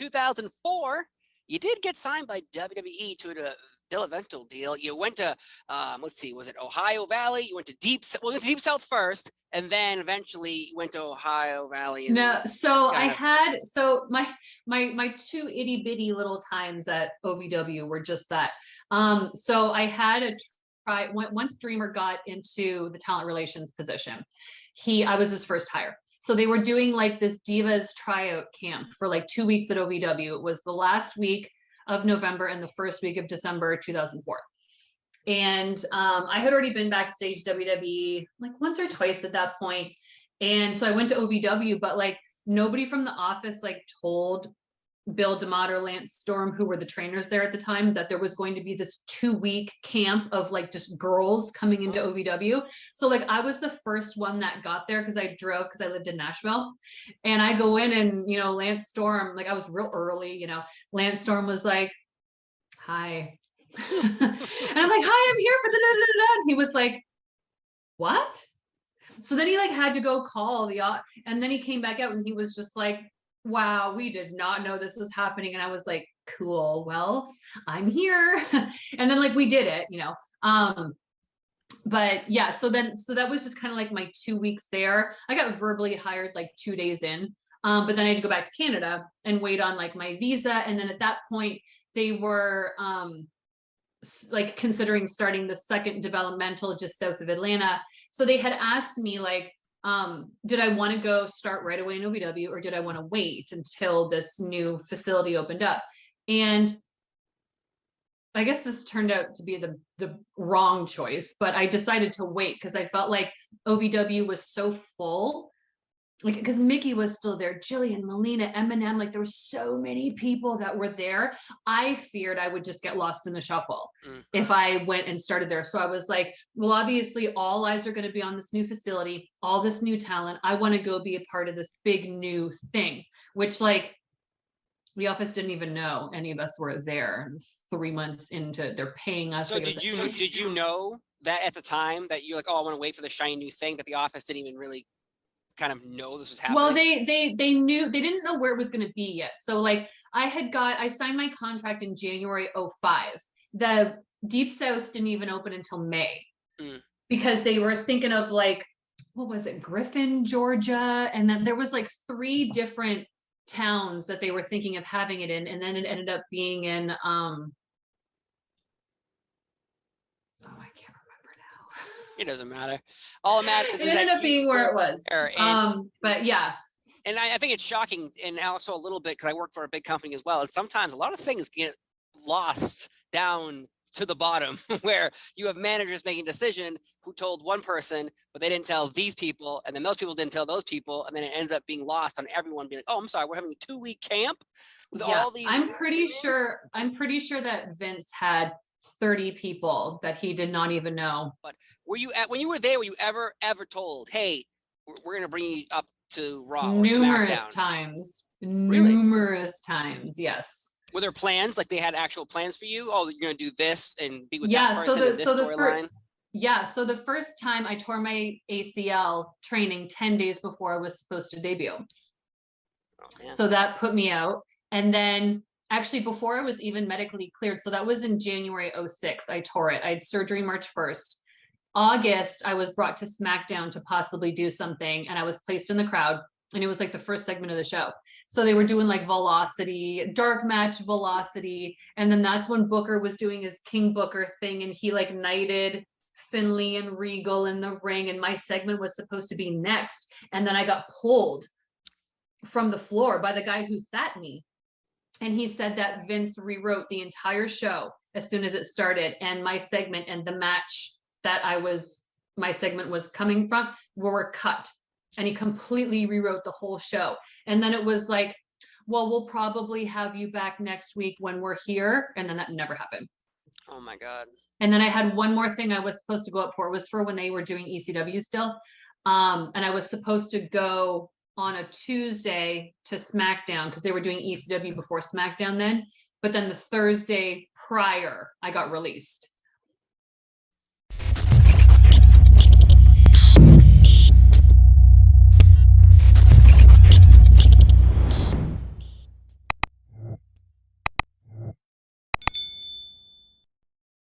2004, you did get signed by WWE to a developmental deal. You went to, let's see, was it Ohio Valley? You went to Deep South first, and then eventually you went to Ohio Valley. No, so I had, so my two itty bitty little times at OVW were just that. So I had a try, once Dreamer got into the talent relations position, I was his first hire. So they were doing like this Divas tryout camp for like 2 weeks at OVW. It was the last week of November and the first week of December 2004. And I had already been backstage WWE like once or twice at that point. And so I went to OVW, but like nobody from the office like told Bill DeMott or Lance Storm, who were the trainers there at the time, that there was going to be this 2-week camp of like just girls coming into OVW. So like I was the first one that got there because I drove, because I lived in Nashville. And I go in and, you know, Lance Storm, like I was real early, you know, Lance Storm was like, hi. And I'm like, hi, I'm here for the da-da-da-da. And he was like, what? So then he like had to go call and then he came back out and he was just like, wow, we did not know this was happening. And I was like, cool, well, I'm here. And then like we did it, you know. But yeah, so that was just kind of like my 2 weeks there. I got verbally hired like 2 days in. But then I had to go back to Canada and wait on like my visa. And then at that point, they were like considering starting the second developmental just south of Atlanta. So they had asked me like, did I want to go start right away in OVW, or did I want to wait until this new facility opened up? And I guess this turned out to be the wrong choice, but I decided to wait because I felt like OVW was so full. Like, because Mickey was still there, Jillian, Melina, Eminem, like there were so many people that were there. I feared I would just get lost in the shuffle if I went and started there. So I was like, well, obviously all eyes are going to be on this new facility, all this new talent. I want to go be a part of this big new thing, which like the office didn't even know any of us were there. 3 months into, they're paying us. So did you know that at the time that you're like, oh, I want to wait for the shiny new thing, that the office didn't even really kind of know this was happening? Well, they knew, they didn't know where it was going to be yet. So like I signed my contract in January 05. The Deep South didn't even open until May because they were thinking of like, what was it? Griffin, Georgia. And then there was like 3 different towns that they were thinking of having it in. And then it ended up being in, it doesn't matter. All that matters it ended up being where it was. But yeah. And I think it's shocking, and also a little bit because I work for a big company as well. And sometimes a lot of things get lost down to the bottom where you have managers making a decision who told one person, but they didn't tell these people. And then those people didn't tell those people. And then it ends up being lost on everyone being like, oh, I'm sorry, we're having a 2-week camp with all these. I'm pretty sure that Vince had 30 people that he did not even know. But when you were there, were you ever told, hey, we're going to bring you up to Raw? Numerous times. Really? Numerous times, yes. Were there plans? Like they had actual plans for you? Oh, you're going to do this and be with that person in this storyline? Yeah, so the first time I tore my ACL training 10 days before I was supposed to debut. Oh, man. So that put me out. And then actually, before I was even medically cleared, so that was in January 06, I tore it. I had surgery March 1st. August, I was brought to SmackDown to possibly do something, and I was placed in the crowd, and it was like the first segment of the show. So they were doing like Velocity, dark match Velocity, and then that's when Booker was doing his King Booker thing, and he like knighted Finley and Regal in the ring, and my segment was supposed to be next, and then I got pulled from the floor by the guy who sat me. And he said that Vince rewrote the entire show as soon as it started, and my segment and the match that my segment was coming from were cut, and he completely rewrote the whole show. And then it was like, well, we'll probably have you back next week when we're here. And then that never happened. Oh my God. And then I had one more thing I was supposed to go up for. It was for when they were doing ECW still. And I was supposed to go on a Tuesday to SmackDown because they were doing ECW before SmackDown then. But then the Thursday prior, I got released.